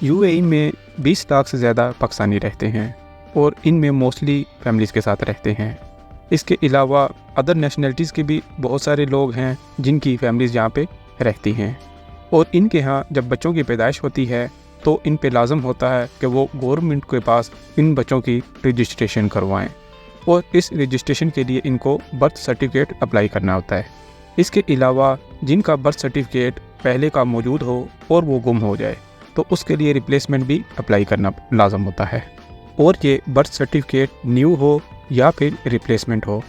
UAE में 20 लाख से ज़्यादा पाकिस्तानी रहते हैं और इनमें मोस्टली फैमिलीज़ के साथ रहते हैं। इसके अलावा अदर नेशनलिटीज़ के भी बहुत सारे लोग हैं जिनकी फैमिलीज़ यहाँ पे रहती हैं और इनके यहाँ जब बच्चों की पैदाइश होती है तो इन पे लाजम होता है कि वो गवर्नमेंट के पास इन बच्चों की रजिस्ट्रेशन करवाएं और इस रजिस्ट्रेशन के लिए इनको बर्थ सर्टिफिकेट अप्लाई करना होता है। इसके अलावा जिनका बर्थ सर्टिफिकेट पहले का मौजूद हो और वो गुम हो जाए तो उसके लिए रिप्लेसमेंट भी अप्लाई करना लाजम होता है। और ये बर्थ सर्टिफिकेट न्यू हो या फिर रिप्लेसमेंट हो,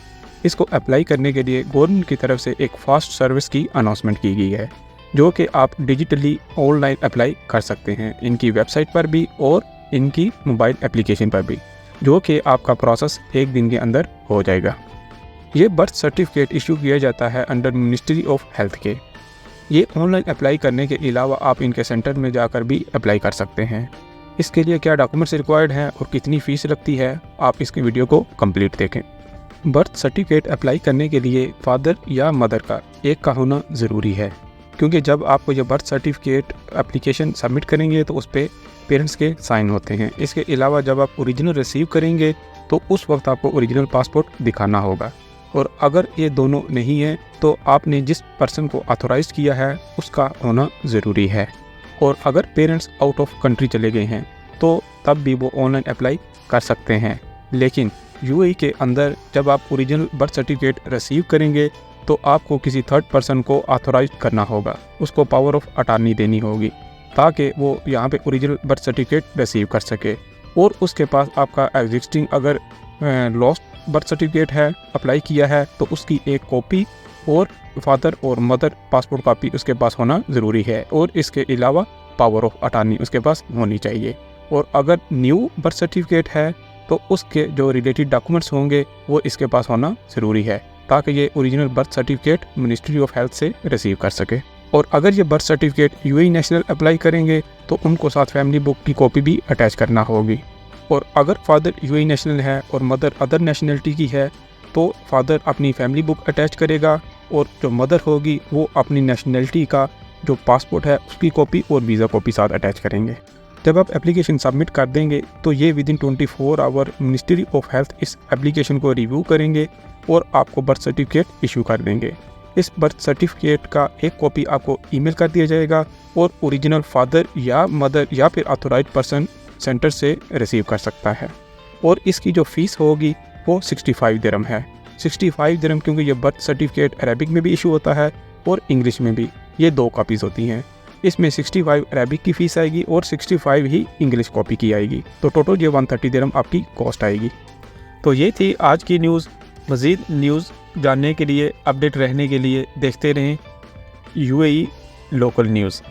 इसको अप्लाई करने के लिए गवर्नमेंट की तरफ से एक फ़ास्ट सर्विस की अनाउंसमेंट की गई है जो कि आप डिजिटली ऑनलाइन अप्लाई कर सकते हैं इनकी वेबसाइट पर भी और इनकी मोबाइल एप्लीकेशन पर भी, जो कि आपका प्रोसेस 1 दिन के अंदर हो जाएगा। ये बर्थ सर्टिफिकेट इशू किया जाता है अंडर मिनिस्ट्री ऑफ हेल्थ के। ये ऑनलाइन अप्लाई करने के अलावा आप इनके सेंटर में जाकर भी अप्लाई कर सकते हैं। इसके लिए क्या डॉक्यूमेंट्स रिक्वायर्ड हैं और कितनी फ़ीस लगती है, आप इसकी वीडियो को कंप्लीट देखें। बर्थ सर्टिफिकेट अप्लाई करने के लिए फादर या मदर का एक का होना ज़रूरी है, क्योंकि जब आपको ये बर्थ सर्टिफिकेट एप्लीकेशन सबमिट करेंगे तो उस पर पेरेंट्स के साइन होते हैं। इसके अलावा जब आप ओरिजिनल रिसीव करेंगे तो उस वक्त आपको ओरिजिनल पासपोर्ट दिखाना होगा और अगर ये दोनों नहीं है तो आपने जिस पर्सन को ऑथोराइज किया है उसका होना ज़रूरी है। और अगर पेरेंट्स आउट ऑफ कंट्री चले गए हैं तो तब भी वो ऑनलाइन अप्लाई कर सकते हैं। लेकिन यूएई के अंदर जब आप ओरिजिनल बर्थ सर्टिफिकेट रिसीव करेंगे तो आपको किसी थर्ड पर्सन को ऑथोराइज करना होगा, उसको पावर ऑफ अटॉर्नी देनी होगी ताकि वो यहाँ पे ओरिजिनल बर्थ सर्टिफिकेट रिसीव कर सके। और उसके पास आपका एग्जिस्टिंग अगर लॉस्ट बर्थ सर्टिफिकेट है अप्लाई किया है तो उसकी एक कॉपी और फादर और मदर पासपोर्ट कॉपी उसके पास होना ज़रूरी है और इसके अलावा पावर ऑफ अटॉर्नी उसके पास होनी चाहिए। और अगर न्यू बर्थ सर्टिफिकेट है तो उसके जो रिलेटेड डॉक्यूमेंट्स होंगे वो इसके पास होना ज़रूरी है ताकि ये original birth certificate ministry of health से रिसीव कर सके। और अगर ये birth certificate UAE national apply करेंगे तो उनको साथ फैमिली बुक की कॉपी भी अटैच करना होगी। और अगर फादर यूएई नेशनल है और मदर अदर नेशनलिटी की है तो फादर अपनी फैमिली बुक अटैच करेगा और जो मदर होगी वो अपनी नेशनलिटी का जो पासपोर्ट है उसकी कॉपी और वीज़ा कॉपी साथ अटैच करेंगे। जब आप एप्लीकेशन सबमिट कर देंगे तो ये within 24 hour ministry of health इस एप्लीकेशन को रिव्यू करेंगे और आपको बर्थ सर्टिफिकेट इशू कर देंगे। इस बर्थ सर्टिफिकेट का एक कॉपी आपको ईमेल कर दिया जाएगा और ओरिजिनल फादर या मदर या फिर ऑथोराइज पर्सन सेंटर से रिसीव कर सकता है। और इसकी जो फ़ीस होगी वो 65 दिरहम है। 65 दिरहम क्योंकि ये बर्थ सर्टिफिकेट अरेबिक में भी इशू होता है और इंग्लिश में भी, ये 2 कॉपीज़ होती हैं। इसमें 65 अरेबिक की फ़ीस आएगी और 65 ही इंग्लिश कॉपी की आएगी, तो टोटल ये 130 दिरहम आपकी कॉस्ट आएगी। तो ये थी आज की न्यूज़। मज़ीद न्यूज़ जानने के लिए, अपडेट रहने के लिए देखते रहें यूएई लोकल न्यूज़।